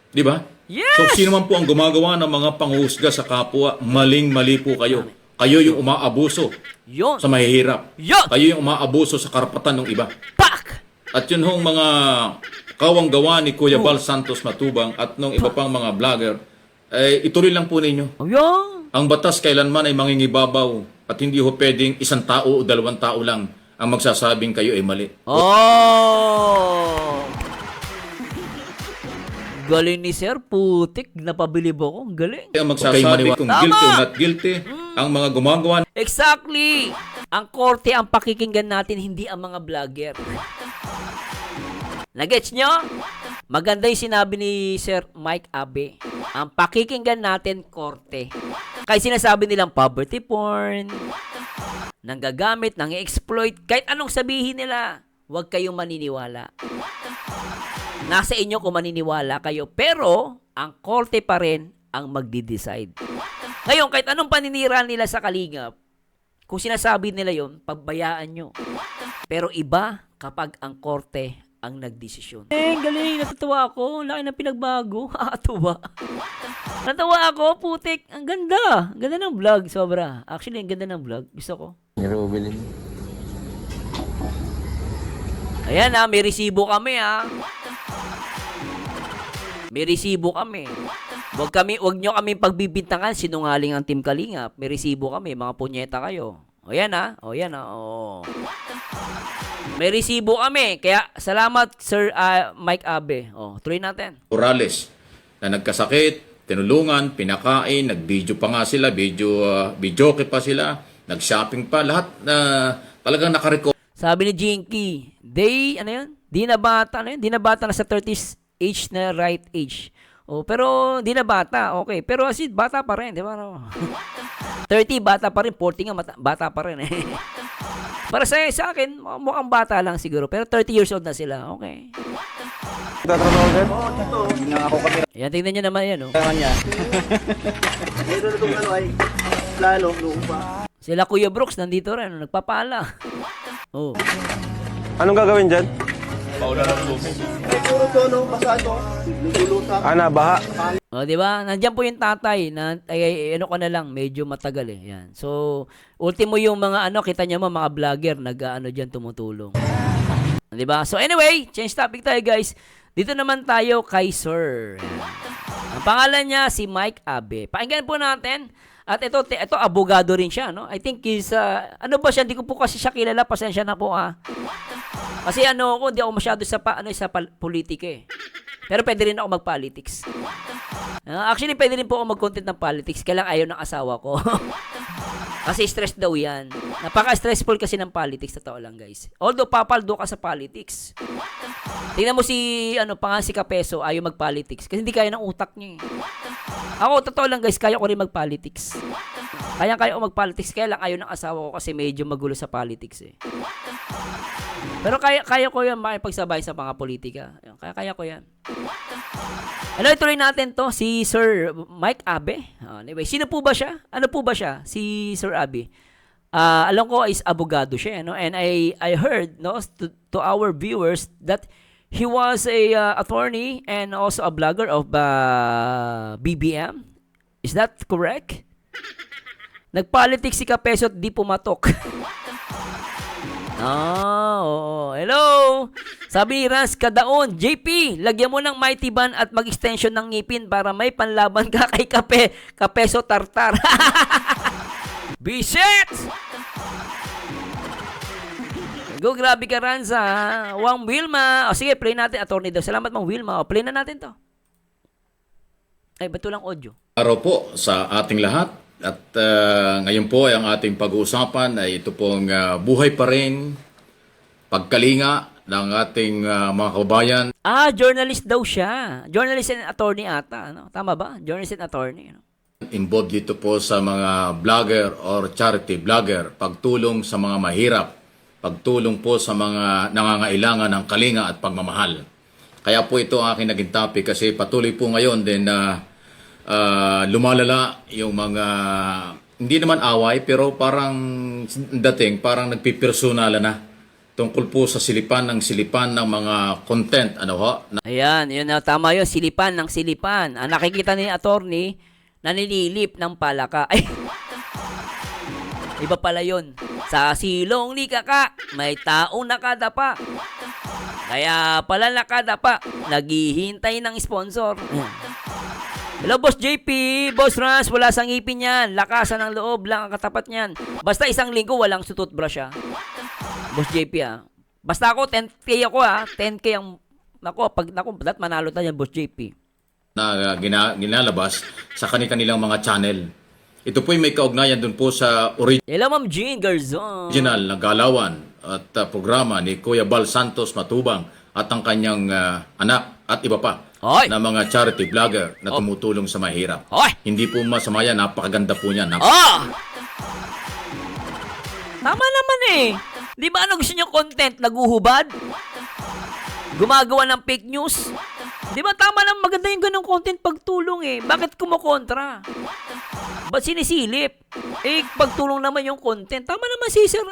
Di ba? So, Yes! sino man po ang gumagawa ng mga panghusga sa kapwa, maling-mali po kayo. Kayo yung umaabuso Yun. sa mahihirap. Yun! Kayo yung umaabuso sa karapatan ng iba. Pak! At yun hong mga kawang gawa ni Kuya Bal Santos Matubang at nung iba pang mga vlogger, eh, ituloy lang po ninyo. Oh, yun. Ang batas kailanman ay mangingibabaw at hindi ho pwedeng isang tao o dalawang tao lang ang magsasabing kayo ay mali. Oh! Galing ni Sir, putik. Napabilib ako. Ang galing. Ang magsasabi kung Tama! guilty o not guilty, ang mga gumagawa Exactly! Ang korte ang pakikinggan natin, hindi ang mga vlogger. Nagets nyo? Maganda yung sinabi ni Sir Mike Abe. Ang pakikinggan natin, korte. Kaya sinasabi nilang poverty porn, nanggagamit, nang-exploit, kahit anong sabihin nila, huwag kayong maniniwala. Nasa inyo kung maniniwala kayo, pero ang korte pa rin ang magdi-decide. Ngayon, kahit anong paninira nila sa Kalingap, kung sinasabi nila yon, pagbayaan nyo. Pero iba kapag ang korte ang nagdesisyon. Galing, natutuwa ako. Laki ng pinagbago. Nakakatuwa. Natawa ako, putik. Ang ganda. Ang ganda ng vlog, sobra. Actually, ang ganda ng vlog. Gusto ko. Ayan ha, may resibo kami ha. May resibo kami. Wag nyo kami pagbibintangan, sinungaling ang Team Kalingap. May resibo kami, mga punyeta kayo. O yan ha, o yan ha, o. May resibo kami, kaya salamat Sir Mike Abe. O, tuloy natin. Morales na nagkasakit, tinulungan, pinakain, nag-video pa nga sila, videoke pa sila, nag-shopping pa, lahat na talagang nakarecord. Sabi ni Jinky, ano yun? Di na bata na sa 30s age na right age. Oh, pero di na bata, okay. Pero as in, bata pa rin, di ba? No? 30, bata pa rin. 40 nga, bata pa rin. Para sa akin, mukhang bata lang siguro. Pero 30 years old na sila, okay. Tatrabaho din? Oo, dito. Ako kami. Ayan, tingnan nyo naman yan, oh. Kanya. Meron na itong ano ay plano, lupa. Sila Kuya Brooks, nandito rin, oh, nagpapala. Oh. Anong gagawin dyan? Puro to, no? Basa ito. Nagulutan. Baha. Oh, di ba? Nandiyan po yung tatay na ano ko na lang, medyo matagal eh. Yan. So, ultimo yung mga kita niyo mo mga vlogger nag-ano diyan tumutulong. Di ba? So anyway, change topic tayo, guys. Dito naman tayo kay Sir. Yan. Ang pangalan niya si Mike Abe. Pakinggan po natin. At ito abogado rin siya, no? I think is ano ba siya? Hindi ko po kasi siya kilala, pasensya na po ah. Kasi hindi ako masyado sa politika eh. Pero pwede rin ako mag-politics. Actually, pwede rin po ako mag-content ng politics. Kailang ayaw ng asawa ko. Kasi stress daw yan. Napaka-stressful kasi ng politics. Totoo lang, guys. Although, papaldo ka sa politics. Tingnan mo si Kapeso, ayaw mag-politics. Kasi hindi kaya ng utak niya eh. Ako, totoo lang, guys, kaya ko rin mag-politics. Kaya ko mag-politics. Kaya lang ayaw ng asawa ko kasi medyo magulo sa politics eh. Pero kaya ko yan makipagsabay sa mga politika. Kaya ko yan. Ano, ituloy natin to, si Sir Mike Abe. Anyway, sino po ba siya? Ano po ba siya? Si Sir Abe. Alam ko is abogado siya, no? And I heard, no, to our viewers that he was a attorney and also a blogger of BBM. Is that correct? Nagpolitics si Kapeso at di pumatok. Oo. Hello! Sabi ni Rans Kadaon, JP, lagyan mo ng mighty ban at mag-extension ng ngipin para may panlaban ka kay Kapeso Tartar. Bisit! Go, grabe ka, Rans, ha? Wang Wilma. Sige, play natin. Attorney daw. Salamat, Mang Wilma. Play na natin to. Ay, ba't lang audio? Araw po sa ating lahat. At ngayon po ay ang ating pag-uusapan ay ito pong buhay pa rin, pagkalinga ng ating mga kababayan. Journalist daw siya. Journalist and attorney ata. Ano? Tama ba? Journalist and attorney. Ano? Involved dito po sa mga vlogger or charity vlogger, pagtulong sa mga mahirap, pagtulong po sa mga nangangailangan ng kalinga at pagmamahal. Kaya po ito ang aking naging topic kasi patuloy po ngayon din na lumalala yung mga, hindi naman away, pero parang dating, parang nagpipersonala na tungkol po sa silipan ng mga content, ano ho, na Ayan, yun na, tama yun, silipan ng silipan. Ang nakikita ni attorney, naninilip ng palaka. Ay, iba pala yun. Sa silong ni Kaka, may taong nakadapa. Kaya pala nakadapa, naghihintay ng sponsor. Hello, Boss JP, Boss Rans, wala sang ngipin yan. Lakasan ng loob lang ang katapat niyan. Basta isang linggo, walang sututbrush ah. Boss JP ah. Basta ako, 10K ako ah. 10K ang, pag manalo tayo Boss JP. ginalabas sa kanilang mga channel. Ito po ay may kaugnayan dun po sa Hello, Ma'am Jean Garzon. original na galawan at programa ni Kuya Bal Santos Matubang at ang kanyang anak at iba pa Hoy! na mga charity vlogger na tumutulong sa mahirap. Hoy! Hindi po masama yan, napakaganda po niyan. Ah! Tama naman eh. Di ba ano gusto nyo content? Naguhubad? Gumagawa ng fake news? Di ba tama naman maganda yung ganong content pagtulong eh. Bakit kumukontra? Ba't sinisilip? Eh, pagtulong naman yung content. Tama naman si Sir,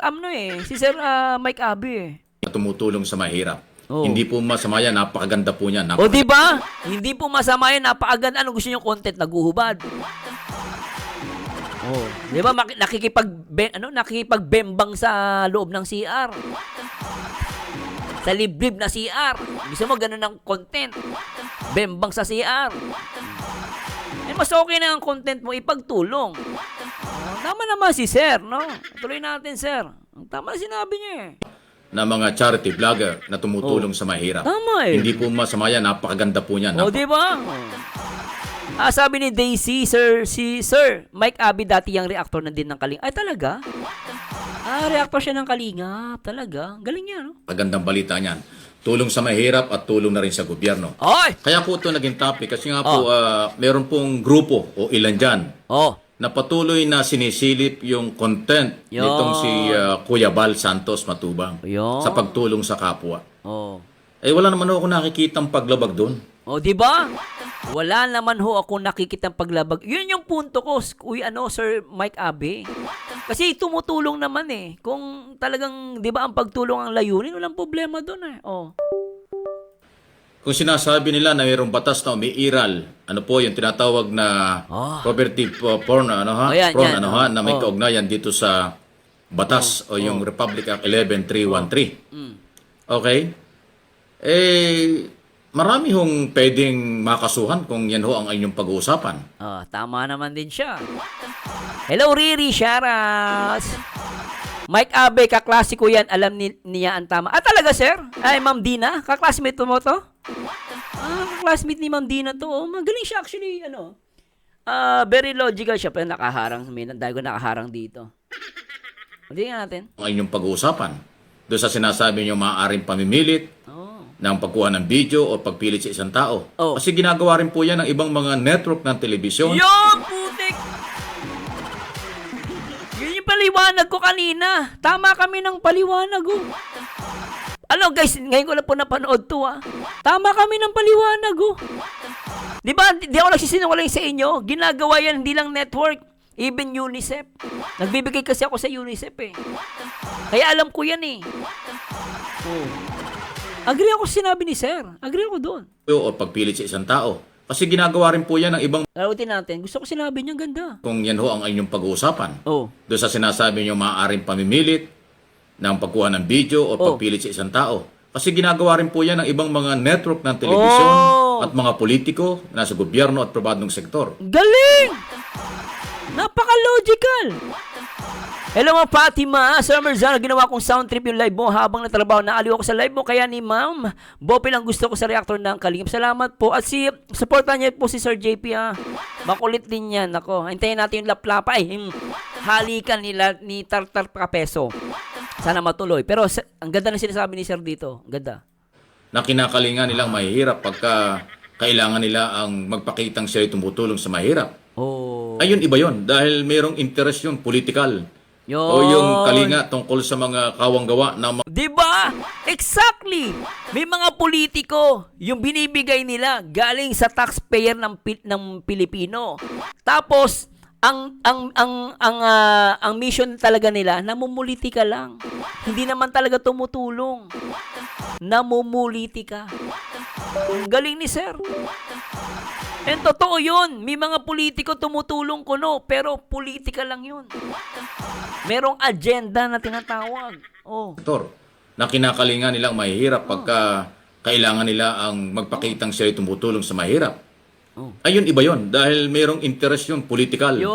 si Sir Mike Abi eh. Na tumutulong sa mahirap. Oh. Hindi po masama yan, napakaganda po niyan. O di ba? Hindi po masama yun, napakaganda. Ano gusto nyo content? Naguhubad. Oh, di ba nakikipagbembang sa loob ng CR. Sa liblib na CR. Gusto mo ganun ang content. Bembang sa CR. Eh, mas okay na ang content mo ipagtulong. Oh, tama naman si Sir, no? Tuloy natin, Sir. Tama na sinabi niya eh. Na mga charity vlogger na tumutulong sa mahirap. Tama eh. Hindi po masama yan, napakaganda po niyan. O, di ba? Sabi ni Daisy, si Sir Mike Abi dati yung reactor na din ng Kalinga. Ay, talaga? Reactor siya ng Kalingap. Talaga? Galing niya, no? Magandang balita niyan. Tulong sa mahirap at tulong na rin sa gobyerno. Oy! Kaya po ito naging topic kasi nga po meron pong grupo o ilan dyan Oh. na patuloy na sinisilip yung content Yon. nitong si Kuya Bal Santos Matubang Yon. sa pagtulong sa kapwa. Oh. Eh wala naman ako nakikitang paglabag doon. O, di ba? Wala naman ho ako nakikitang paglabag. Yun yung punto ko, Sir Mike Abi. Kasi tumutulong naman eh. Kung talagang, di ba, ang pagtulong ang layunin, walang problema doon eh. Oh. Kung sinasabi nila na mayroong batas na umiiral, ano po yung tinatawag na poverty porn, ano ha? Oh, yan, Porn, yan. ano ha? Na may Oh. kaugnayan dito sa batas o yung Republic Act 11313. Okay? Eh, marami hong pwedeng makasuhan kung yan ho ang inyong pag-uusapan. Tama naman din siya. Hello, Riri Sharas. Mike Abe, kaklasiko yan. Alam niya ang tama. Talaga, sir? Ay, Ma'am Dina? Kaklasmate mo to? Kaklasmate ni Ma'am Dina to. Oh, magaling siya actually, very logical siya. Pero nakaharang. Dahil ko nakaharang dito. Hindi natin. Ang inyong pag-uusapan. Doon sa sinasabi nyo maaaring pamimilit Oh. ng pagkuha ng video o pagpilit sa isang tao. Oh. Kasi ginagawa rin po yan ng ibang mga network ng telebisyon. Yo, putik! Yun yung paliwanag ko kanina. Tama kami ng paliwanag, oh. Ano guys, ngayon ko na po napanood to, ah. Tama kami ng paliwanag, oh. Di ba, di ako nagsisinungaling sa inyo. Ginagawa yan, hindi lang network. Even UNICEF. Nagbibigay kasi ako sa UNICEF, eh. Kaya alam ko yan, eh. Oh. Agree ako sa sinabi ni Sir. Agree ako doon. O pagpilit sa isang tao. Kasi ginagawa rin po yan ng ibang Lautin natin. Gusto ko sinabi niya ganda. kung yan ho ang inyong pag-uusapan. Oh. Doon sa sinasabi nyo maaaring pamimilit ng pagkuha ng video o pagpilit sa isang tao. Kasi ginagawa rin po yan ng ibang mga network ng telebisyon at mga politiko na sa gobyerno at pribadong sektor. Galing! Napaka-logical! Hello mga Fatima, Sir Merzano, ginawa kong sound trip yung live mo habang natrabaho. Naaliw ako sa live mo, kaya ni Ma'am Bopil ang gusto ko sa reactor ng Kalingap. Salamat po. At supportan niyo po si Sir JP, ah. Makulit din yan. Ako, hintayin natin yung laplapa. Halikan ni Tartar Kapeso. Sana matuloy. Pero ang ganda ng sinasabi ni Sir dito. Ang ganda. Na kinakalinga nilang mahihirap pagka kailangan nila ang magpakitang sila tumutulong sa mahirap. Oh. Ayun, iba yon dahil mayroong interest yung political. Yun. O yung kalinga tungkol sa mga kawanggawa na Diba? Exactly! May mga politiko, yung binibigay nila galing sa taxpayer ng Pilipino. Tapos, ang mission talaga nila, namumuliti ka lang. Hindi naman talaga tumutulong. Namumuliti ka. Ang galing ni sir. And totoo yun. May mga politiko tumutulong kuno, pero politika lang yun. Merong agenda na tinatawag. Oh. sektor na kinakalinga nilang mahihirap pagka kailangan nila ang magpakitang sila tumutulong sa mahirap. Oh. Ayun, iba yun. Dahil mayroong interest yung political. Yun.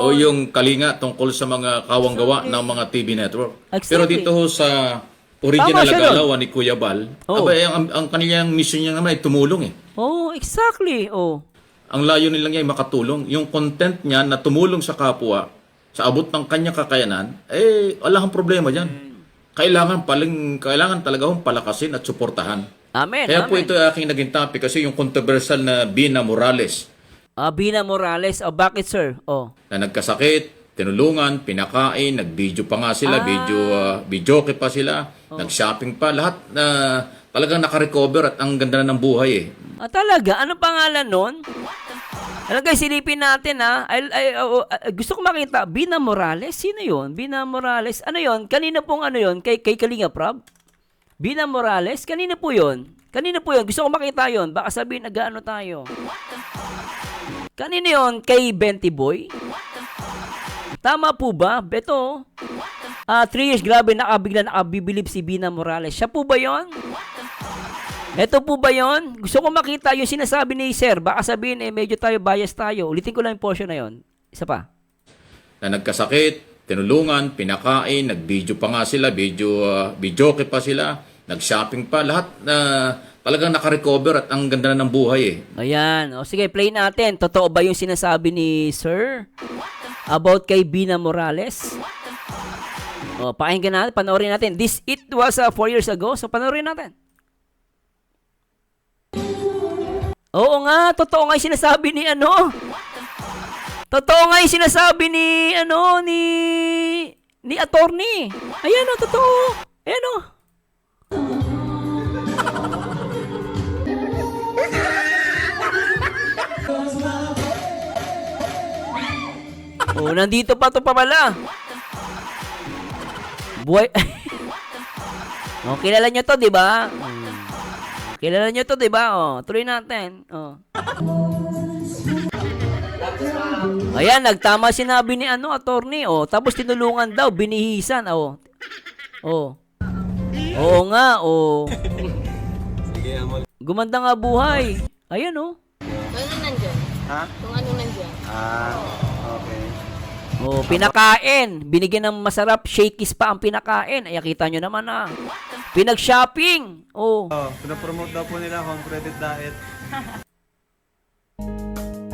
O yung kalinga tungkol sa mga kawang-gawa ng mga TV network. Exactly. Pero dito ho sa original Tama siya na galawan ni Kuya Bal, Oh. abay, ang kanilang mission niya naman ay tumulong eh. Oh, exactly. Oh. Ang layo nilang niya ay makatulong. Yung content niya na tumulong sa kapwa, sa abot ng kanyang kakayanan, wala kang problema dyan. Kailangan talaga hong palakasin at suportahan. Amen. Kaya po amen. ito aking naging topic kasi yung controversial na Bina Morales Bina Morales. Oh, bakit sir? Oh. na nagkasakit, tinulungan, pinakain, nag-video pa nga sila, videoke pa sila, nag-shopping pa, lahat na talagang nakarecover at ang ganda na ng buhay eh. Talaga? Ano pangalan nun? Ano guys, silipin natin ha. Gusto ko makita. Bina Morales? Sino yun? Bina Morales? Ano yun? Kanina pong ano yun? Kay Kalinga Prab? Bina Morales? Kanina po yun? Kanina po yun? Gusto ko makita yun. Baka sabihin, nag-ano tayo. Kanina yun? Kay Benty Boy? Tama po ba? Beto. 3 years, grabe, nakabibilib si Bina Morales. Siya po ba yun? Ito po ba yon? Gusto ko makita yung sinasabi ni Sir. Baka sabihin, medyo tayo bias tayo. Ulitin ko lang yung portion na yon. Isa pa. Na nagkasakit, tinulungan, pinakain, nag-video pa nga sila, videoke pa sila, nag-shopping pa, lahat na talagang nakarecover at ang ganda na ng buhay eh. Ayan. O sige, play natin. Totoo ba yung sinasabi ni Sir about kay Bina Morales? O, pakinggan natin, panoorin natin. It was 4 years ago, so panoorin natin. Oo nga, totoo nga yung sinasabi ni ano. Totoo nga yung sinasabi ni ano ni attorney. Ayan o, totoo. Ayan o. Oh, nandito pa to pa pala. Buhay. Oh, kilala niyo to, 'di ba? Kilala niyo to, 'di ba? Oh, tuloy natin. Oh. Ayan, nagtama sinabi ni ano, attorney. Oh, tapos tinulungan daw, binihisan. Oh. Oh. Oo nga, oh. Gumanda nga buhay. Ayan, oh. Ano nandyan? Ha? Kung ano nandyan? Okay. Oh, pinakain. Binigyan ng masarap, shakies pa ang pinakain. Ay, kita nyo naman ah. Pinag-shopping. Oh. Pinapromote daw po nila home credit diet.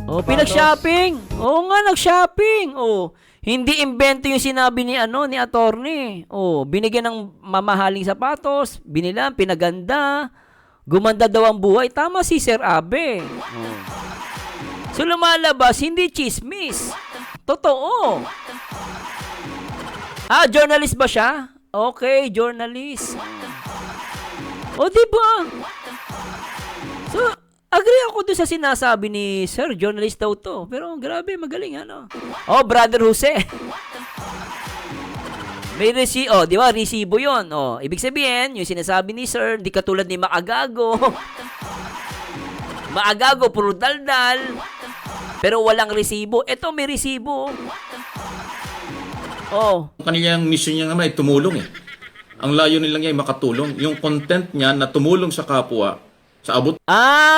Oh, pinag-shopping. Oo nga, nag-shopping. Oh, hindi imbento yung sinabi ni ano, ni attorney. Oh, binigyan ng mamahaling sapatos, binilan, pinaganda. Gumanda daw ang buhay. Tama si Sir Abe. Oh. So lumalabas, hindi chismis. Totoo. Journalist ba siya? Okay, journalist. O, diba? So, agree ako doon sa sinasabi ni Sir, journalist daw to. Pero grabe, magaling ano. Oh, Brother Jose. May di ba? Resibo yun. Oh, ibig sabihin, yung sinasabi ni Sir, di katulad ni Maagago. Maagago, puro daldal. Pero walang resibo. Ito, may resibo. Oh. Ang kanilang mission niya naman ay tumulong eh. Ang layo nilang niya ay makatulong. Yung content niya na tumulong sa kapwa, sa abot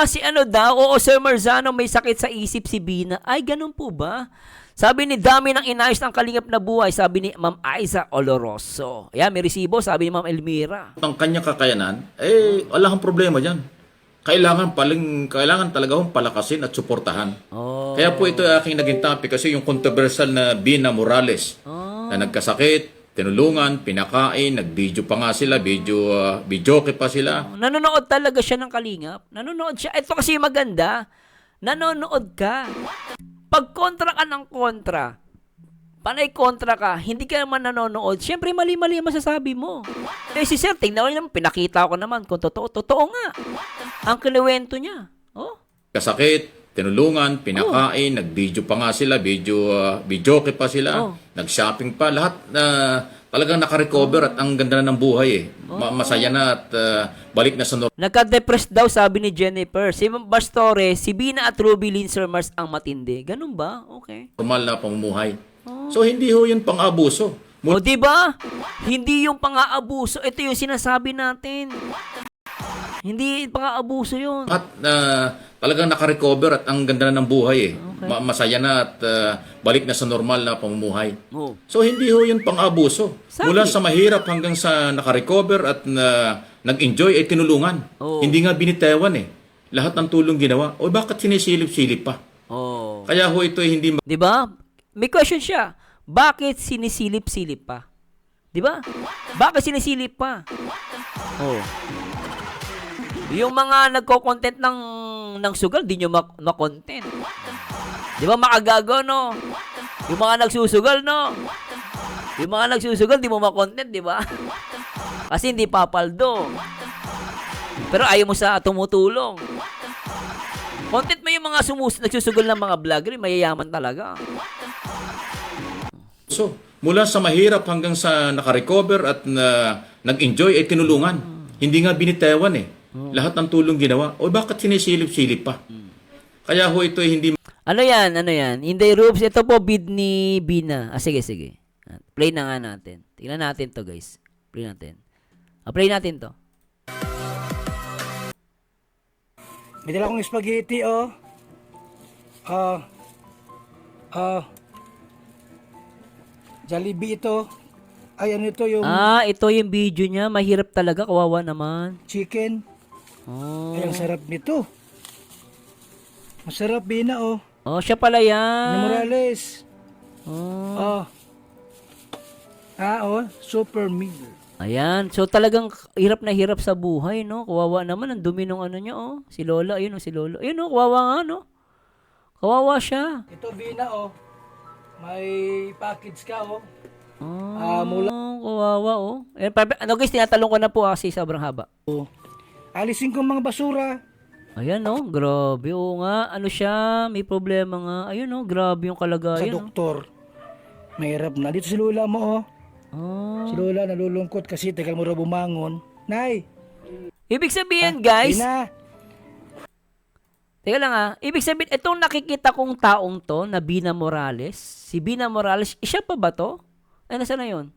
Si ano daw? Oo, Sir Marzano, may sakit sa isip si Bina. Ay, ganun po ba? Sabi ni dami ng inayos ng kalingap na buhay, sabi ni Ma'am Aiza Oloroso. Ayan, may resibo, sabi ni Ma'am Elmira. ng kanyang kakayanan, wala kang problema dyan. Kailangan talaga hong palakasin at suportahan. Oh. Kaya po ito aking naging topic kasi yung controversial na Bina Morales na nagkasakit, tinulungan, pinakain, nag-video pa nga sila, videoke pa sila. Nanonood talaga siya ng kalingap. Nanonood siya. Ito kasi maganda. Nanonood ka. Pag kontra ka ng kontra, panay kontra ka, hindi ka naman nanonood, syempre mali-mali ang masasabi mo. Si Sir, tingnan mo naman, pinakita ko naman kung totoo. Totoo nga. Ang kinuwento niya. Oh. Kasakit, tinulungan, pinakain, nag-video pa nga sila, videoke pa sila, Oh. nag-shopping pa, lahat na talagang naka-recover at ang ganda na ng buhay eh. Masaya na at balik na sa normal. Nagka-depressed daw, sabi ni Jennifer. Si Bastore, si Bina at Ruby Linzer Mars ang matindi. Ganun ba? Okay. Na pamumuhay. So hindi ho yun pang-abuso. O, di ba? Hindi yung pang-aabuso. Ito yung sinasabi natin. Hindi pang-aabuso yun. At talagang naka-recover at ang ganda na ng buhay eh. Okay. Masaya na at balik na sa normal na pamumuhay. Oh. So hindi ho yun pang-abuso. Sabi. Mula sa mahirap hanggang sa naka-recover at nag-enjoy ay tinulungan. Oh. Hindi nga binitewan eh. Lahat ng tulong ginawa. O bakit sinisilip-silip pa? Oh. Kaya ho ito ay hindi Di ba? May question siya. Bakit sinisilip-silip pa? Di ba? Bakit sinisilip pa? Oh. Yung mga nagko-content ng sugal, di nyo ma-content. Di ba makagago, no? Yung mga nagsusugal, no? Yung mga nagsusugal, di mo ma-content, di ba? Kasi hindi papaldo. Pero ayaw mo sa tumutulong. Content mo yung mga nagsusugal ng mga vlogger, mayayaman talaga. So, mula sa mahirap hanggang sa naka-recover at nag-enjoy ay tinulungan. Hindi nga binitewan eh. Lahat ng tulong ginawa. O bakit sinisilip-silip pa? Kaya ho ito ay hindi Ano yan? Ano yan? In the Roofs, ito po bid ni Bina. Sige, sige. Play na nga natin. Tingnan natin to, guys. Play natin. Play natin to. May dala akong spaghetti, oh. Jollibee ito. Ay, ano ito yung Ito yung video niya. Mahirap talaga. Kawawa naman. chicken. Oh. Ay, ang sarap nito. Masarap, Bina, oh. Oh, siya pala Ni yan. Morales. Oh. Oh. Super meal. Ayan. So, talagang hirap na hirap sa buhay, no? Kawawa naman. Ang dumi nung ano niya, oh. Si Lola. Ayun, oh, si Lola. Ayun, oh. Kawawa nga, no? Kawawa siya. Ito, Bina, oh. May package ka, oh. Oh, kawawa, oh. Ano, guys, tinatalong ko na po, kasi sobrang haba. Alisin ko mga basura. Ayan, no? Grabe, oo nga. Ano siya? May problema nga. Ayun, no? Grabe yung Sa kalagayan. no? doktor. Mahirap na. Dito si Lola mo, oh. Oh. Si Lola nalulungkot kasi tagal mo raw bumangon. Nay! Ibig sabihin, guys, Bina! teka lang ibig sabihin, itong nakikita kong taong to, na Bina Morales, si Bina Morales, siya pa ba to? Ay, nasa na yun?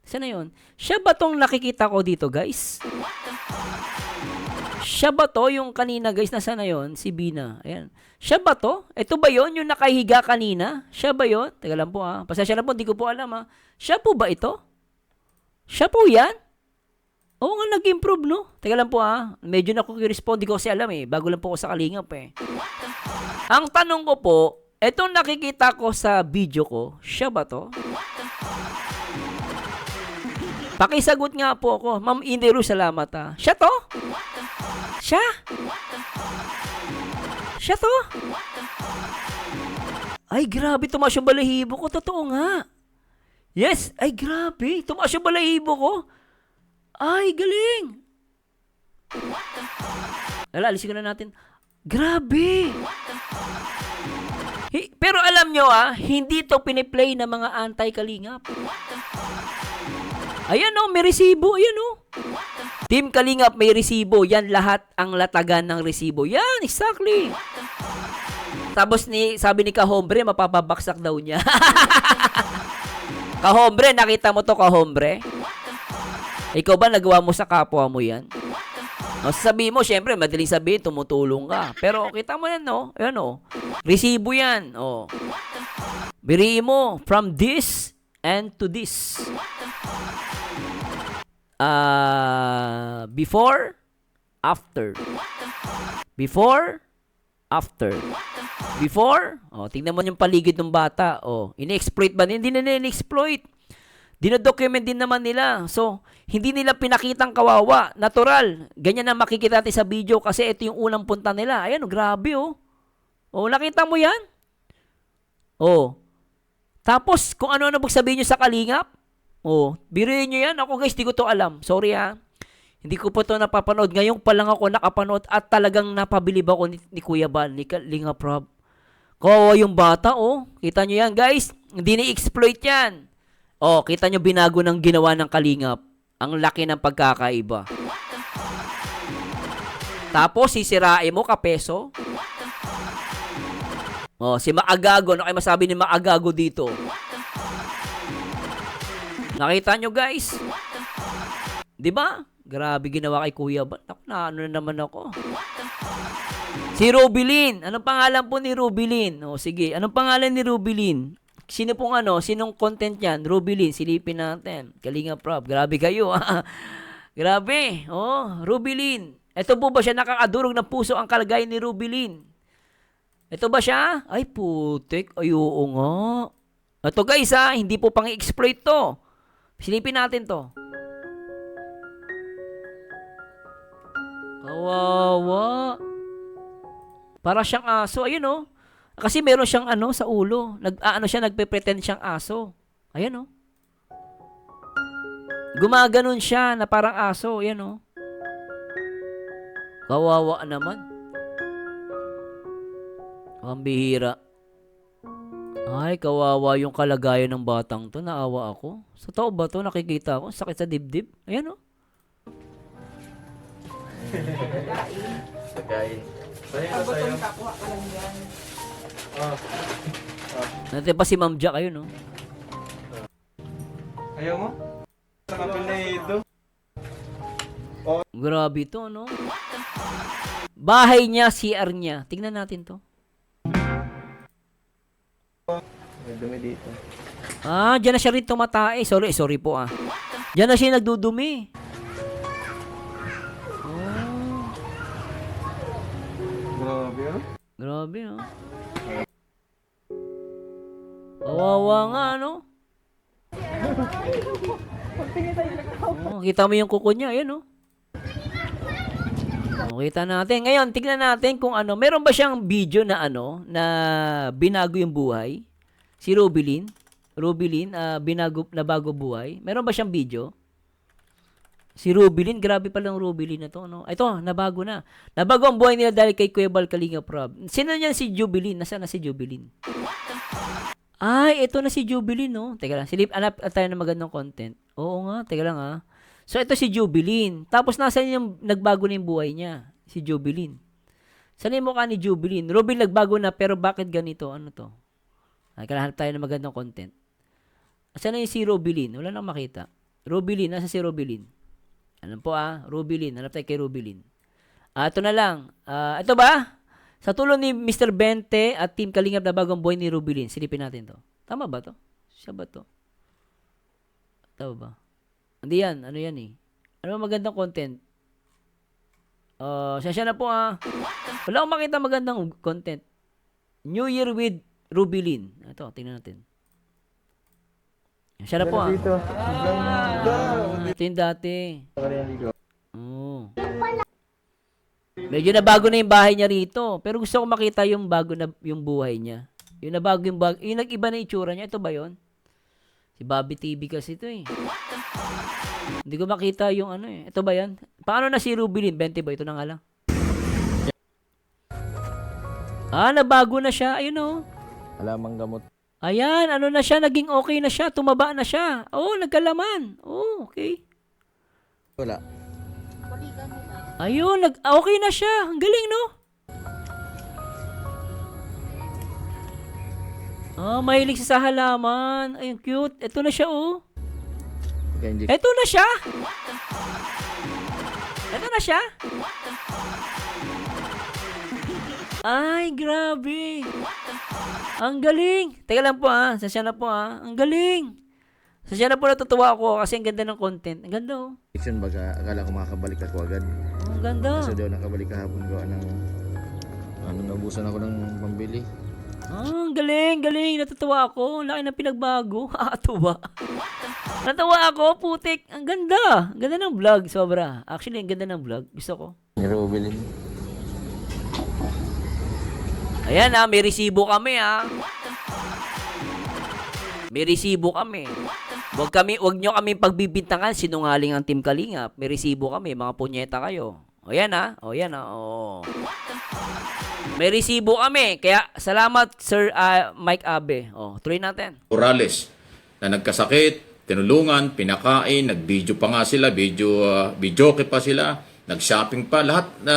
Saan na yun? Siya ba tong nakikita ko dito, guys? Siya ba to? Yung kanina, guys, nasa na yun? Si Bina. Ayan. Siya ba to? Ito ba yon yung nakahiga kanina? Siya ba yon? Teka lang po, pasensya na po, hindi ko po alam, Siya po ba ito? Siya po yan? Oo nga, nag-improve, no? Teka lang po, medyo na respond, di ko kasi alam, bago lang po ako sa Kalingap, Ang tanong ko po, etong nakikita ko sa video ko, siya ba to? Pakisagot nga po ako. Ma'am Indero, salamat, Siya to? Siya? Siya to? Ay, grabe, tumaas yung balahibo ko. Totoo nga. Yes, ay, grabe. Tumaas yung balahibo ko. Ay, galing. Alisin ko na natin. Grabe. Pero alam nyo, hindi to piniplay ng mga anti-Kalingap. Ayan, may resibo. Ayan, Team Kalingap may resibo. Yan lahat ang latagan ng resibo. Yan, exactly. Tapos sabi ni Kahombre, mapapabaksak daw niya. Kahombre, nakita mo to, Kahombre? Ikaw ba nagawa mo sa kapwa mo yan? Sasabihin mo, syempre, madaling sabihin, tumutulong ka. Pero kita mo yan, no? Ayan, resibo yan. Biriin mo, from this and to this. Before, after. Before, after. Before, tingnan mo yung paligid ng bata. Ini-exploit ba? Hindi na ini-exploit. Dinodocument din naman nila. So, hindi nila pinakitang kawawa. Natural. Ganyan na makikita natin sa video kasi ito yung unang punta nila. Ayan, grabe, nakita mo yan? Tapos, kung ano-ano magsabihin nyo sa Kalingap, biruin nyo yan. Ako, guys, di ko to alam. Sorry, Hindi ko pa to napapanood. Ngayon pa lang ako nakapanood at talagang napabilib ako ni Kuya Bal, ni Kalinga Prab. Kawawa yung bata, oh. Kita nyo yan, guys. Hindi ni-exploit yan. Oh, kita nyo binago ng ginawa ng Kalingap. Ang laki ng pagkakaiba. Tapos, sisirain mo, kapeso. Oh, si Maagago. Ano kayo masabi ni Maagago dito? Nakita nyo, guys? Di ba? Grabe ginawa kay Kuya Bal. Naku, na ano na naman ako. Si Rubilin. Anong pangalan po ni Rubilin? O sige, anong pangalan ni Rubilin? Sino pong sinong content yan? Rubilin, silipin natin. Kalinga Prab. Grabe kayo. Grabe. Oh, Rubilin. Ito po ba siya nakakadurog ng puso ang kalagayan ni Rubilin? Ito ba siya? Ay, putik. Ay, oo nga. Ito guys hindi po pang i-exploit to. Silipin natin to. Kawawa. Para siyang aso. Ayun, oh. Kasi meron siyang sa ulo. Nagpe-pretend siyang aso. Ayan, oh. Gumaganon siya na parang aso. Ayan, oh. Kawawa naman. Ang bihira. Ay, kawawa yung kalagayan ng batang to. Naawa ako. Sa tao ba to? Nakikita ko. Sakit sa dibdib. Ayan, oh. Pagkain. Natin pa si Ma'am Jack. Ayun, oh. Ayaw mo? Nakapil na ito. Grabe to, no? Bahay niya, CR niya. Tingnan natin to. May dumi dito. Diyan na siya rin tumatae. Sorry po Diyan na siya nagdudumi. Grabe, oh. Grabe, oh. Kawawa nga, no? Kita mo yung kuko niya, ayan, oh. Kita natin. Ngayon, tignan natin kung meron ba siyang video na na binago yung buhay? Si Rubilin, nabago buhay. Meron ba siyang video? Si Rubilin, grabe palang Rubilin na to, no? Ito, nabago na. Nabago ang buhay nila dahil kay Kuya Bal Kalinga Prab. Sino niyan si Jubilin? Nasaan na si Jubilin? Ay, ito na si Jubilin, no? Teka lang, hanap tayo ng magandang content. Oo nga, teka lang So, ito si Jubilin. Tapos, nasaan yung nagbago na yung buhay niya? Si Jubilin. Saan yung mukha ni Jubilin? Rubilin, nagbago na, pero bakit ganito? Ano to? Kailangan tayo ng magandang content. Saan na yung si Rubilin? Wala nang makita. Rubilin, nasa si Rubilin? Alam po Rubilin. Hanap tayo kay Rubilin. Ito na lang. Ito ba? Sa tulong ni Mr. Bente at Team Kalingap na bagong buhay ni Rubilin. Silipin natin to. Tama ba to? Siya ba to? Tama ba? Hindi yan. Ano yan eh? Ano magandang content? Siya na po Wala akong makita magandang content. New Year with Rubilin. Ito, tingnan natin. Siya na po Ito yung dati. Oo. Medyo nabago na yung bahay niya rito. Pero gusto ko makita yung bago na yung buhay niya. Yung nabago yung bago. Yung nag-iba na itsura niya. Ito ba yon? Si Bobby TV kasi ito eh. Hindi ko makita yung Ito ba yan? Paano na si Rubilin? 20 ba? Ito na nga lang. Nabago na siya. Ayun oh. Alamang gamot. Ayan, na siya? Naging okay na siya. Tumaba na siya. Nagkalaman. Okay. Wala. Ayun, okay na siya. Ang galing, no? Mahilig siya sa halaman. Ayun, cute. Ito na siya, oh. Ito na siya. Ito na siya. Ay, grabe. Ang galing. Teka lang po Sasya na po Ang galing. Sasya na po natutuwa ako kasi ang ganda ng content. Ang ganda oh. Fiction baga, akala ko makakabalik ako agad. Ang ganda. Kasi daw nakabalik kahapon gawa ng naubusan ako ng pambili. Ang galing. Natutuwa ako. Laki ng pinagbago. Natuwa ako, putik. Ang ganda. Ang ganda ng vlog, sobra. Actually, ang ganda ng vlog. Gusto ko. Ni Rubilin. Ayan may resibo kami May resibo kami. Wag nyo kami pagbibintangan, sinungaling ang Team Kalingap. May resibo kami, mga punyeta kayo. O yan ha, o yan ha, o. May resibo kami, kaya salamat Sir Mike Abe. O, tuloy natin. Morales na nagkasakit, tinulungan, pinakain, nag-video pa nga sila, videoke pa sila, nag-shopping pa, lahat na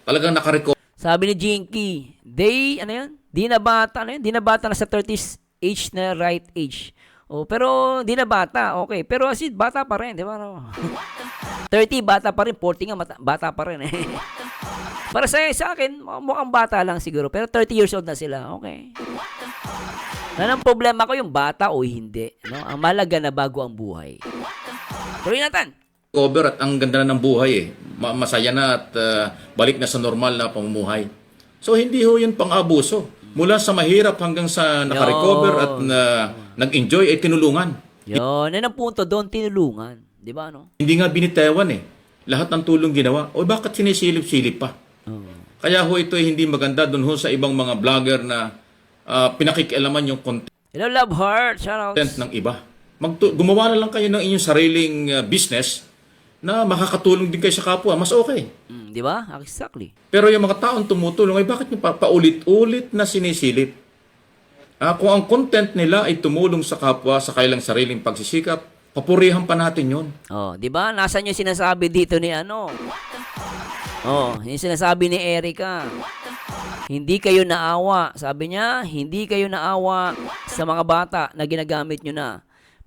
talagang nakarecord. Sabi ni Jinky, ano yun? Di na bata na sa 30s age na right age. Oh, pero di na bata, okay. Pero kasi bata pa rin, di ba? No? 30, bata pa rin. 40 nga, bata pa rin. Para sa akin, mukhang bata lang siguro. Pero 30 years old na sila, okay. Yan ang problema ko, yung bata o hindi. No? Ang malaga na bago ang buhay. Tuloy natin. Cover at ang ganda na ng buhay eh. Masaya na at balik na sa normal na pamumuhay. So hindi ho yun pang-abuso. Mula sa mahirap hanggang sa nakarecover at nag-enjoy ay tinulungan. Yun, yan ang punto doon, tinulungan. Di ba, no? Hindi nga binitewan eh. Lahat ng tulong ginawa. O bakit sinisilip-silip pa? Kaya ho ito ay hindi maganda doon ho sa ibang mga vlogger na pinakikialaman yung content Hello, Love Heart. Shoutouts. ng iba. Gumawa na lang kayo ng inyong sariling business na makakatulong din kayo sa kapwa. Mas okay. Di ba? Exactly. Pero yung mga taong tumutulong ay bakit nyo paulit-ulit na sinisilip? Kung ang content nila ay tumulong sa kapwa sa kailang sariling pagsisikap, papurihan pa natin yon. Oh, 'di ba? Nasaan yung sinasabi dito ni ano? Oh, yung sinasabi ni Erica. Hindi kayo naawa. Sabi niya, hindi kayo naawa sa mga bata na ginagamit nyo na.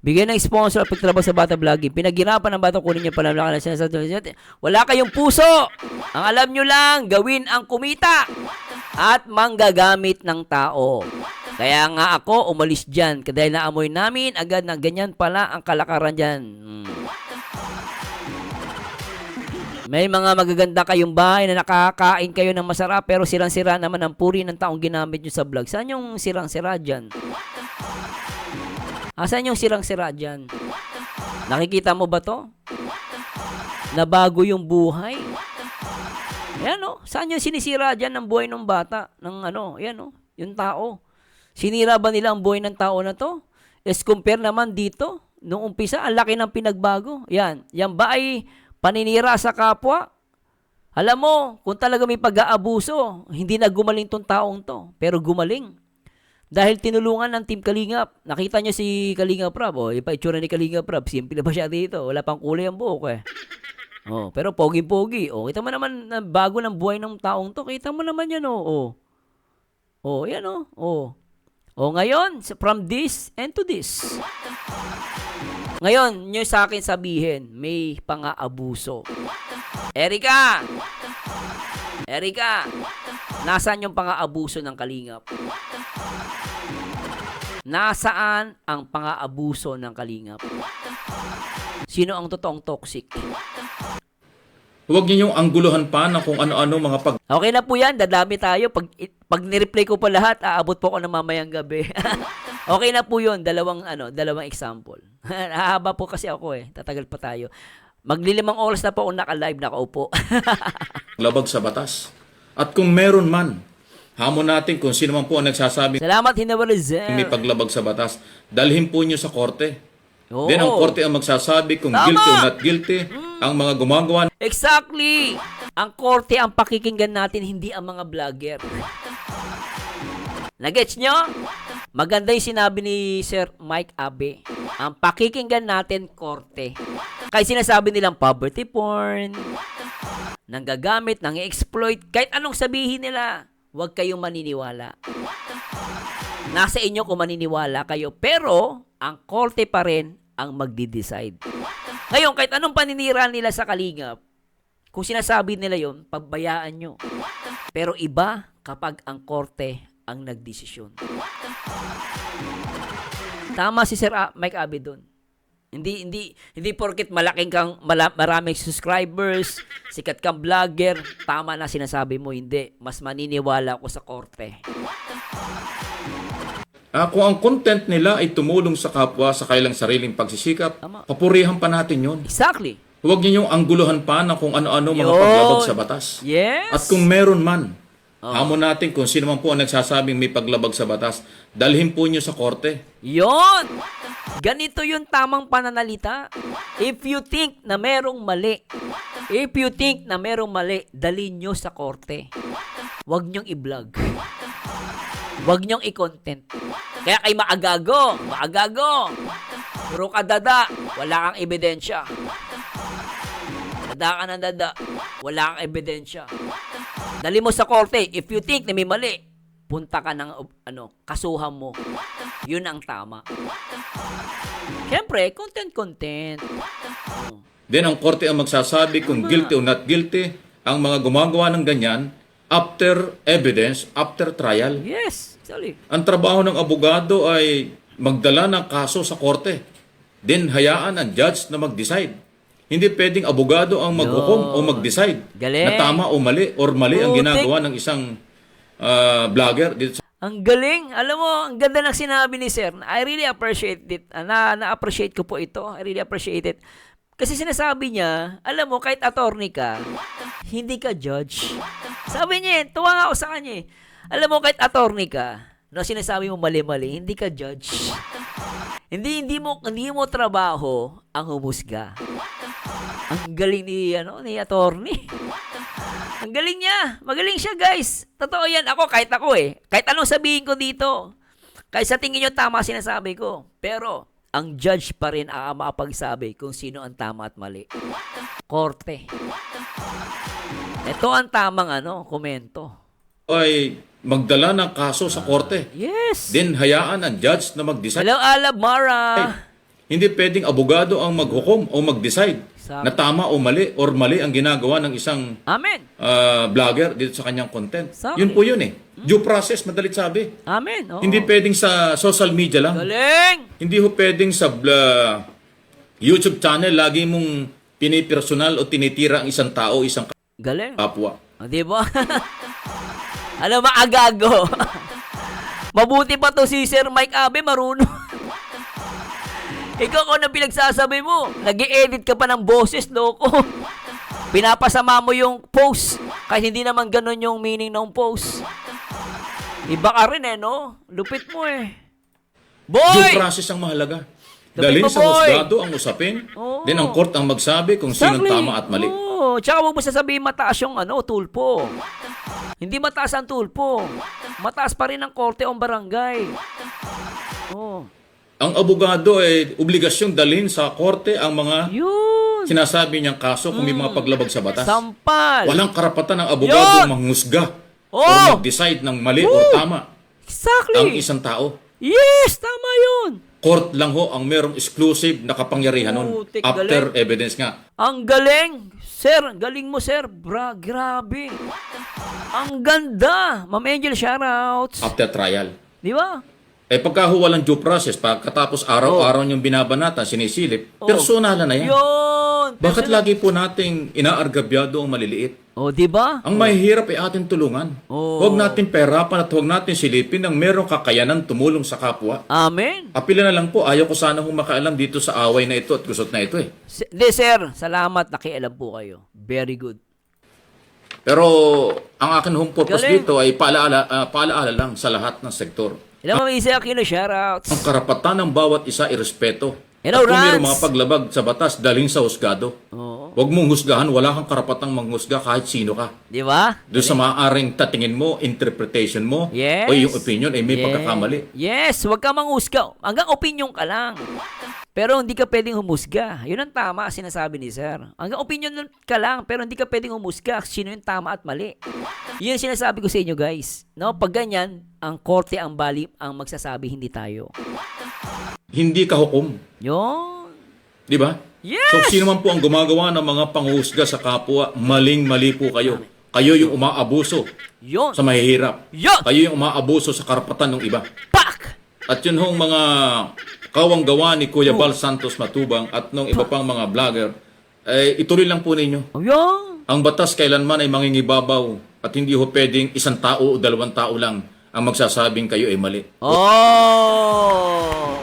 Bigyan ng sponsor at pagtrabaho sa bata vlogging. Pinaghirapan ng bata kunin niya panalakan na sinasabi. Wala kayong puso. Ang alam nyo lang, gawin ang kumita at manggagamit ng tao. Kaya nga ako umalis dyan. Dahil naamoy namin agad na ganyan pala ang kalakaran dyan. May mga magaganda kayong bahay na nakakain kayo ng masarap pero sirang-sira naman ang puri ng taong ginamit nyo sa vlog. Saan yung sirang-sira dyan? Asan yung sirang-sira dyan? Nakikita mo ba to? Nabago yung buhay? Ayan o. Saan yung sinisira dyan ng buhay ng bata? Ng ano? Ayan o. Yung tao. Sinira ba nila ang buhay ng tao na to? As compare naman dito, nung umpisa, ang laki ng pinagbago. Yan. Yan ba ay paninira sa kapwa? Alam mo, kung talaga may pag-aabuso, hindi na gumaling tong taong to. Pero gumaling. Dahil tinulungan ng Team Kalingap. Nakita niyo si Kalingap Rab. Oh, ipa-itsura ni Kalingap Rab. Simple ba siya dito? Wala pang kulay ang buhok eh. Oh, pero pogi-pogi. Oh, kita mo naman na bago ng buhay ng taong to. Kita mo naman yan oh. Oh, oh yan oh. Oh. Oh, ngayon, from this and to this. Ngayon, nyo sa akin sabihin, may pang-aabuso. Erica! Nasaan yung pang-aabuso ng Kalingap? Nasaan ang pang-aabuso ng Kalingap? Sino ang totoong toxic? Huwag niyo yung angguluhan pa na kung ano-ano mga Okay na po yan, dadami tayo. Pag ni-replay ko po lahat, aabot po ako ng mamayang gabi. Okay na po yun, dalawang example. Hahaba po kasi ako eh, tatagal pa tayo. Maglilimang oras na po ako naka-live, nakaupo. paglabag sa batas. At kung meron man, hamon natin kung sino man po ang nagsasabing Salamat, Hinawalizel. may paglabag sa batas, dalhin po niyo sa korte. Oo. Then ang korte ang magsasabi kung Tama. guilty o not guilty ang mga gumagawa. Exactly! Ang korte ang pakikinggan natin, hindi ang mga vlogger. Nagets nyo? Maganda yung sinabi ni Sir Mike Abe. Ang pakikinggan natin, korte. Kaya sinasabi nilang poverty porn, nanggagamit, nang-exploit, kahit anong sabihin nila, huwag kayong maniniwala. Nasa inyo kung maniniwala kayo, pero ang korte pa rin ang magdi-decide. Ngayon, kahit anong paninira nila sa Kalingap, kung sinasabi nila yon, pagbayaan nyo. Pero iba kapag ang korte ang nagdesisyon. Tama si Sir Mike Abe doon. Hindi porket malaking kang maraming subscribers, sikat kang vlogger, tama na sinasabi mo, hindi. Mas maniniwala ako sa korte. Kung ang content nila ay tumulong sa kapwa sa kailang sariling pagsisikap, Tama. papurihan pa natin yon. Exactly. Huwag niyo yung angguluhan pa na kung ano-ano mga Yun. paglabag sa batas. Yes. At kung meron man, hamon natin kung sino man po ang nagsasabing may paglabag sa batas, dalhin po niyo sa korte. Yon! Ganito yung tamang pananalita. If you think na merong mali, dalhin nyo sa korte. Huwag nyong i-vlog. Huwag nyong i-content. Kaya kay maagago, puro ka dada, wala kang ebidensya. Dada ka ng dada, wala kang ebidensya. Dali mo sa korte, if you think na may mali, punta ka ng kasuhan mo. Yun ang tama. Siyempre, content. Then ang korte ang magsasabi kung guilty o not guilty ang mga gumagawa ng ganyan after evidence, after trial. Yes, actually. Ang trabaho ng abogado ay magdala ng kaso sa korte. Then hayaan ang judge na mag-decide. Hindi pwedeng abogado ang maghukom o mag-decide Galing. na tama o mali or mali ang Putik. ginagawa ng isang vlogger dito sa Ang galing. Alam mo, ang ganda ng sinabi ni Sir. I really appreciate it. Na-appreciate ko po ito. I really appreciate it. Kasi sinasabi niya, alam mo, kahit attorney ka, hindi ka judge. Sabi niya, tuwa nga ako sa kanya eh. Alam mo, kahit attorney ka, no, sinasabi mo mali-mali, hindi ka judge. Hindi mo trabaho ang humusga. Ang galing ni attorney. Ang galing niya. Magaling siya, guys. Totoo yan. Kahit anong sabihin ko dito. Kahit sa tingin nyo tama sinasabi ko. Pero, ang judge pa rin ang makapagsabi kung sino ang tama at mali. Korte. Ito ang tamang komento. ay magdala ng kaso sa korte. Yes. Then hayaan ang judge na mag-decide. Hello, Alab Mara. Hindi pwedeng abogado ang maghukom o mag-decide Sabi. na tama o mali or mali ang ginagawa ng isang Amen. vlogger dito sa kanyang content. Sabi. Yun po yun eh. Due process, madalit sabi. Amen. Oo. Hindi pwedeng sa social media lang. Galing. Hindi ho pwedeng sa YouTube channel lagi mong pinipersonal o tinitira ang isang tao, isang Galing. kapwa. O, di ba? Alam, maagago. Mabuti pa to si Sir Mike Abe, marunong. Ikaw kung ano pinagsasabi mo, nag-i-edit ka pa ng boses, loko. Pinapasama mo yung post, kahit hindi naman ganun yung meaning ng post. Iba ka rin no? Lupit mo Due Boy! process ang mahalaga. Lupit Dalhin mo, sa boy! husgado ang usapin. Oo. Then ang court ang magsabi kung sinong Exactly. tama at mali. Oo. Tsaka huwag mo sasabihin mataas yung tulpo. Hindi mataas ang tulpo. Mataas pa rin ang korte o ang barangay. Oh. Ang abogado ay obligasyong dalhin sa korte ang mga Yun. sinasabi niyang kaso kung may mga paglabag sa batas. Sampal. Walang karapatan ng abogado Yun! manghusga Oh! o mag-decide ng mali o tama Exactly. ang isang tao. Yes, tama yun. Court lang ho ang merong exclusive na kapangyarihan nun Putik, after galing. evidence nga. Ang galing. Sir, galing mo, sir. Grabe. Ang ganda. Ma'am Angel, shoutouts. After trial. Di ba? Eh pagka ho walang due process, pagkatapos araw-araw niyong binabanatan, sinisilip, personalan na yan. Yun. Bakit lagi po nating inaargabyado ang maliliit? Oh, di ba? Ang mahihirap ay ating tulungan. Oo. Huwag natin perapan at huwag natin silipin ng merong kakayanan tumulong sa kapwa. Amen. Apila na lang po, ayaw ko sana hong makaalam dito sa away na ito at gusot na ito eh. Di, sir. Salamat. Nakialam po kayo. Very good. Pero ang akin home purpose Galing. dito ay paalaala lang sa lahat ng sektor. Hello, Ma'am Isa Aquino. Shoutouts. Ang karapatan ng bawat isa irespeto. Hello, at kung mayroong Rans. mga paglabag sa batas, dalhin sa husgado. Oo. Huwag mong husgahan, wala kang karapatang manghusga kahit sino ka. Di ba? Doon sa maaaring tatingin mo, interpretation mo, Yes. o yung opinion ay may pagkakamali. Yes, huwag ka manghusga. Hanggang opinion ka lang. Pero hindi ka pwedeng humusga. Yun ang tama, sinasabi ni Sir. Hanggang opinion ka lang, pero hindi ka pwedeng humusga. Sino yung tama at mali? Yun ang sinasabi ko sa inyo, guys. No, pag ganyan, ang korte ang bali ang magsasabi, hindi tayo. Hindi ka hukom. Yun. Di ba? Yes! So, sino man po ang gumagawa ng mga panghusga sa kapwa, maling-mali po kayo. Kayo yung umaabuso Yun. sa mahihirap. Yun. Kayo yung umaabuso sa karapatan ng iba. Pak! At yun hong mga kawang gawa ni Kuya Bal Santos Matubang at nung iba pang mga vlogger, eh, ituloy lang po ninyo. Oh, yun. Ang batas kailanman ay mangingibabaw at hindi ho pwedeng isang tao o dalawang tao lang ang magsasabing kayo ay mali. Oh!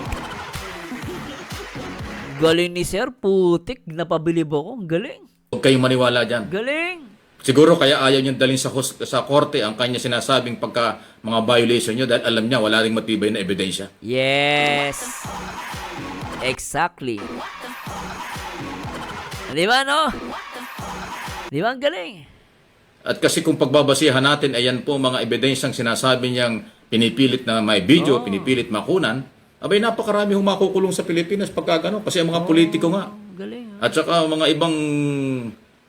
Galing ni Sir. Putik. Napabilib ako. Galing. Huwag kayong maniwala dyan. Galing. Siguro kaya ayaw niyang dalhin sa korte ang kanya sinasabing pagka mga violation niyo dahil alam niya wala ring matibay na ebidensya. Yes. Exactly. Di ba, no? Di ba, ang galing? At kasi kung pagbabasihan natin, ayan po mga ebidensyang sinasabi niyang pinipilit na may video, pinipilit makunan, abay napakarami humakukulong sa Pilipinas pagka gano'n. Kasi ang mga politiko nga. Galing. At saka mga ibang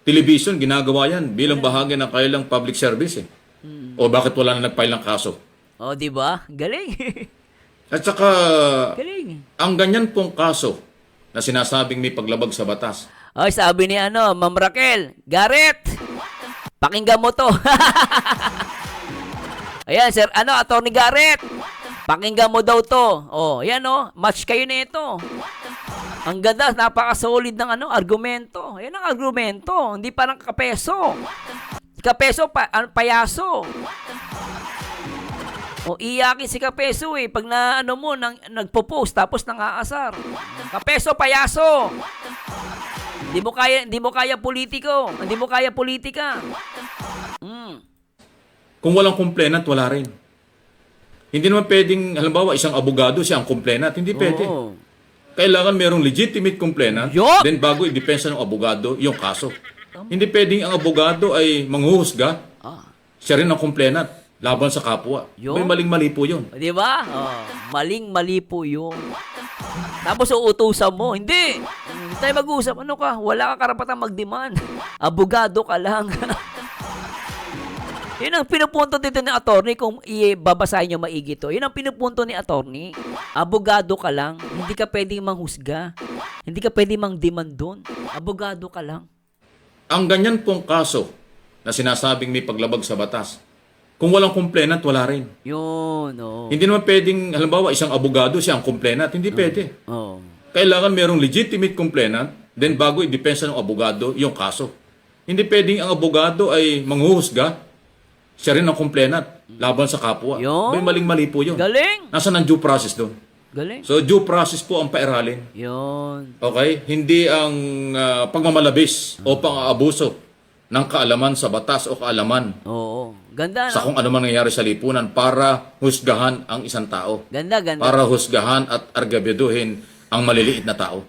television, ginagawa yan bilang bahagi ng kailang public service. Eh. O bakit wala na nag-file ng kaso? Oh, di ba? Galing. At saka, Galing. ang ganyan pong kaso na sinasabing may paglabag sa batas, Ay, sabi ni Ma'am Raquel, Garrett, pakinggan mo to. Ayan, sir, Attorney Garrett, pakinggan mo daw to. Oh, ayan match kayo nito. Ang ganda, napaka-solid ng argumento. Ayan ang argumento, hindi parang kapeso. Kapeso, payaso. O iyakin si Kapeso pag nagpo-post tapos nang-aasar. Kapeso, payaso. Hindi mo kaya politiko. Hindi mo kaya politika. kung walang complainant, wala rin. Hindi naman pwedeng, halimbawa, isang abogado siya ang complainant. Hindi pwede. Oo. Kailangan merong legitimate complainant, Yup! then bago i-depensa ng abogado yung kaso. Hindi pwedeng ang abogado ay manghuhusga, siya rin ang complainant laban sa kapwa. Yup. May maling-mali po yun. Di ba? Maling-mali po yun. Tapos uutusan mo. Hindi tayo mag-uusap. Ano ka? Wala ka karapatang mag-demand. Abogado ka lang. Yun ang pinupunto dito ni attorney kung babasahin nyo maigi to. Yun ang pinupunto ni attorney. Abogado ka lang. Hindi ka pwedeng manghusga. Hindi ka pwedeng mang-demand doon. Abogado ka lang. Ang ganyan pong kaso na sinasabing may paglabag sa batas, kung walang complainant, wala rin. Yun, oo. Hindi naman pwedeng, halimbawa, isang abogado siya ang complainant. Hindi pwede. Oo. Kailangan merong legitimate complainant, then bago i-depensa ng abogado yung kaso. Hindi pwedeng ang abogado ay manghuhusga, siya rin ang complainant laban sa kapwa. Yun. May maling-mali po yun. Galing. Nasaan ang due process doon? Galing. So, due process po ang pairalin. Yun. Okay? Hindi ang pagmamalabis o pang-aabuso ng kaalaman sa batas o kaalaman Oo. Ganda, sa no? kung ano man nangyari sa lipunan para husgahan ang isang tao. Ganda, ganda. Para husgahan at argabeduhin ang maliliit na tao.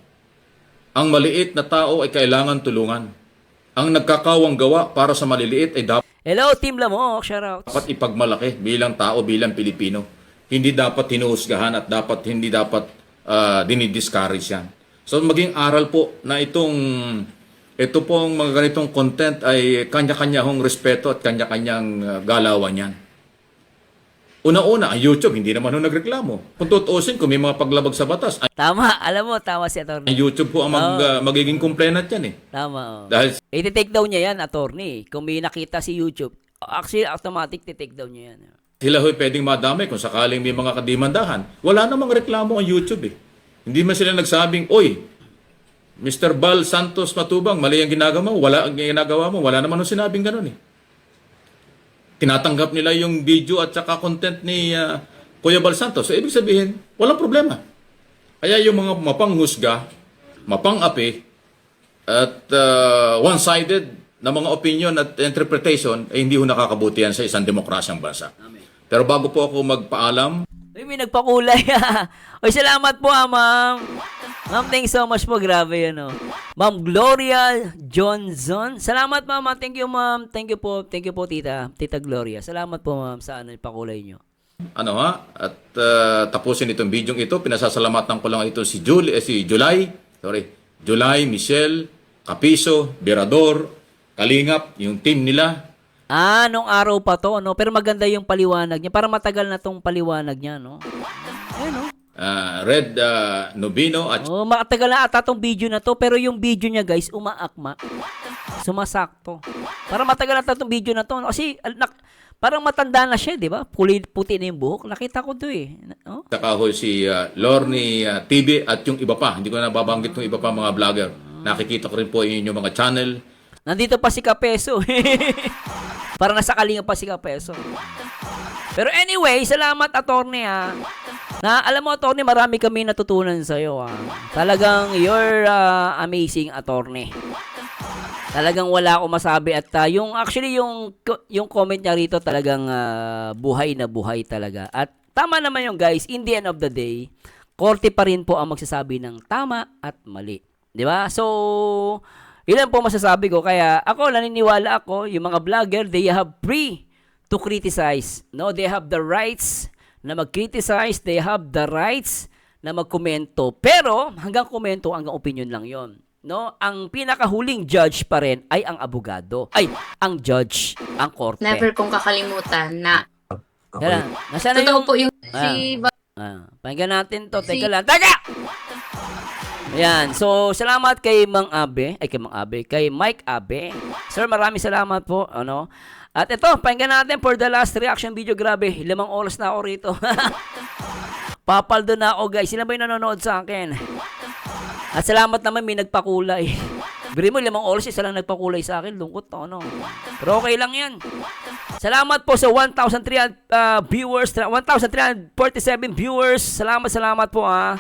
Ang maliit na tao ay kailangan tulungan. Ang nagkakawang gawa para sa maliliit ay Hello, Team Lamok. Shoutout. dapat ipagmalaki bilang tao, bilang Pilipino. Hindi dapat hinuhusgahan at hindi dapat dinidiscourage yan. So maging aral po na ito pong mga ganitong content ay kanya-kanya hong respeto at kanya-kanyang galawan yan. Una-una, ang YouTube, hindi naman nung nagreklamo. Kung tutuusin, kung may mga paglabag sa batas, Tama. Alam mo, tama si ang attorney. YouTube po ang magiging complainant yan eh. Tama, oh. Dahil I-take down niya yan, attorney. Kung may nakita si YouTube, actually, automatic i-take down niya yan. sila ho'y pwedeng madamay kung sakaling may mga kadimandahan. Wala namang reklamo ang YouTube eh. Hindi man sila nagsabing, oy, Mr. Bal Santos Matubang, mali ang ginagawa mo, wala naman nung sinabing ganun eh. Tinatanggap nila yung video at saka content ni Kuya Bal Santos. So, ibig sabihin, walang problema. Kaya yung mga mapanghusga, mapang-api, at one-sided na mga opinion at interpretation, ay hindi ho nakakabuti yan sa isang demokrasyang bansa. Pero bago po ako magpaalam, Uy, may nagpakulay. Uy, salamat po, ma'am. Ma'am, thanks so much po. Grabe yan, Ma'am Gloria Johnson. Salamat, ma'am. Thank you, ma'am. Thank you po. Thank you po, tita. Tita Gloria. Salamat po, ma'am, sa pakulay nyo. at tapusin itong video ito. Pinasasalamatan ko lang ito si July, Michelle, Capiso, Berador, Kalingap, yung team nila. Nung araw pa to, Pero maganda yung paliwanag niya. Para matagal na tong paliwanag niya, Ayun, Red Nobino at matagal na ata tong video na to. Pero yung video niya, guys, umaakma. Sumasakto. Para matagal na ata tong video na to. Kasi, parang matanda na siya, di ba? Puti na yung buhok. Nakita ko to saka ho si Lorne TV at yung iba pa. Hindi ko na babanggit yung iba pa mga vlogger. Nakikita ko rin po yung inyong mga channel. Nandito pa si Kapeso. Parang nasa kalinga pa si Kapeso. Pero anyway, salamat, attorney, Na alam mo, attorney, marami kami natutunan sa iyo, Talagang you're amazing, attorney. Talagang wala akong masabi at actually yung comment niya rito talagang buhay na buhay talaga. At tama naman yung guys, in the end of the day, korte pa rin po ang magsasabi ng tama at mali. Di ba? So, ilan po masasabi ko. Kaya ako, naniniwala ako, yung mga vlogger, they have free to criticize. No, they have the rights na mag-criticize, they have the rights na magkomento. Pero, hanggang komento, hanggang opinion lang yon. No, ang pinakahuling judge pa rin ay ang abogado. Ay, ang judge, ang korte. Never kong kakalimutan na Yan. Nasaan na totoo yung... po yung si Pakinggan natin to. Teka lang. Teka! Ayan. So, salamat kay Mang Abe. Ay, kay Mike Abe. Sir, maraming salamat po. Ano? At ito, pakinggan natin for the last reaction video. Grabe, 5 oras na ako rito. Papaldo na ako, guys. Sila ba yung nanonood sa akin? At salamat naman may nagpakulay. Biri mo, 5 oras, isa lang nagpakulay sa akin. Lungkot to, no? Pero okay lang yan. Salamat po sa 1,300 viewers, 1,347 viewers. Salamat po, ha.